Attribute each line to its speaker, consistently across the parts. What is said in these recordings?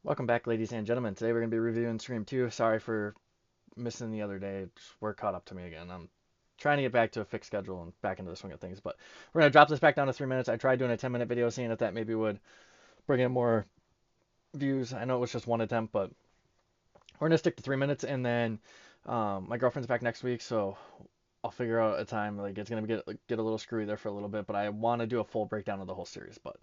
Speaker 1: Welcome back, ladies and gentlemen. Today we're going to be reviewing Scream 2. Sorry for missing the other day. We're caught up to me again. I'm trying to get back to a fixed schedule and back into the swing of things, but we're going to drop this back down to 3 minutes. I tried doing a 10-minute video, seeing if that maybe would bring in more views. I know it was just one attempt, but we're going to stick to 3 minutes, and then my girlfriend's back next week, so I'll figure out a time. Like it's going to get a little screwy there for a little bit, but I want to do a full breakdown of the whole series. But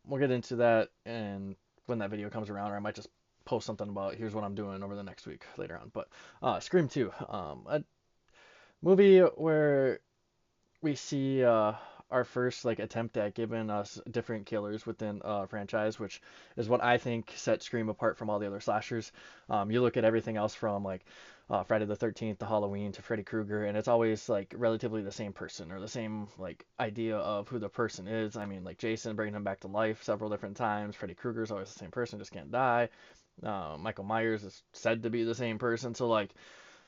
Speaker 1: we'll get into that and when that video comes around, or I might just post something about here's what I'm doing over the next week later on. But Scream 2, a movie where we see our first like attempt at giving us different killers within a franchise, which is what I think set Scream apart from all the other slashers. You look at everything else from like Friday the 13th to Halloween to Freddy Krueger, and it's always like relatively the same person or the same like idea of who the person is. I mean, like Jason bringing him back to life several different times. Freddy Krueger's always the same person, just can't die. Michael Myers is said to be the same person, so like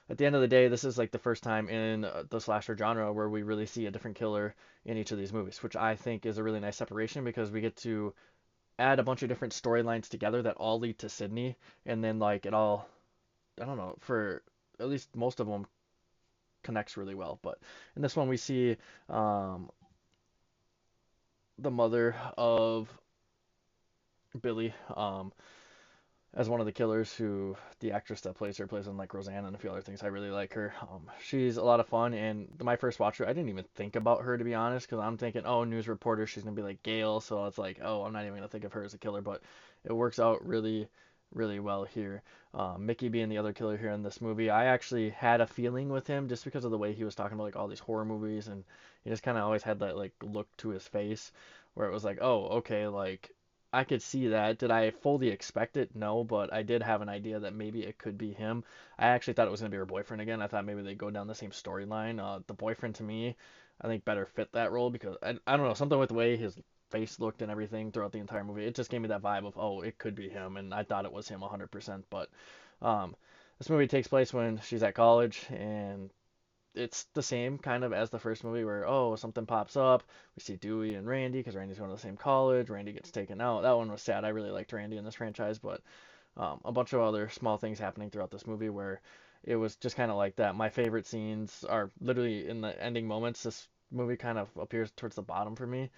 Speaker 1: at the end of the day, this is like the first time in the slasher genre where we really see a different killer in each of these movies, which I think is a really nice separation because we get to add a bunch of different storylines together that all lead to Sydney, and then like it all, I don't know, for at least most of them connects really well. But in this one, we see um, the mother of Billy. As one of the killers who the actress that plays her plays in like Roseanne and a few other things. I really like her. She's a lot of fun, and my first watch through, I didn't even think about her to be honest, because I'm thinking, oh, news reporter, she's gonna be like Gail, so it's like, oh, I'm not even gonna think of her as a killer, but it works out really, really well here. Mickey being the other killer here in this movie, I actually had a feeling with him just because of the way he was talking about like all these horror movies, and he just kind of always had that like look to his face where it was like, oh, okay, like I could see that. Did I fully expect it? No, but I did have an idea that maybe it could be him. I actually thought it was going to be her boyfriend again. I thought maybe they'd go down the same storyline. The boyfriend to me, I think better fit that role because I don't know, something with the way his face looked and everything throughout the entire movie. It just gave me that vibe of, oh, it could be him, and I thought it was him 100%. But um, this movie takes place when she's at college, and it's the same kind of as the first movie where oh something pops up, we see Dewey and Randy because Randy's going to the same college. Randy gets taken out. That one was sad. I really liked Randy in this franchise, but a bunch of other small things happening throughout this movie where it was just kind of like that. My favorite scenes are literally in the ending moments. This movie kind of appears towards the bottom for me,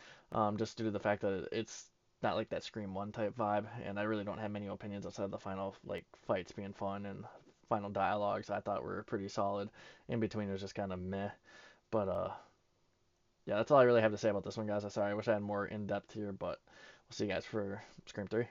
Speaker 1: just due to the fact that it's not like that Scream 1 type vibe, and I really don't have many opinions outside of the final like fights being fun and final dialogues I thought were pretty solid. In between it was just kind of meh. But yeah, that's all I really have to say about this one, guys. I'm sorry, I wish I had more in depth here, but we'll see you guys for Scream 3.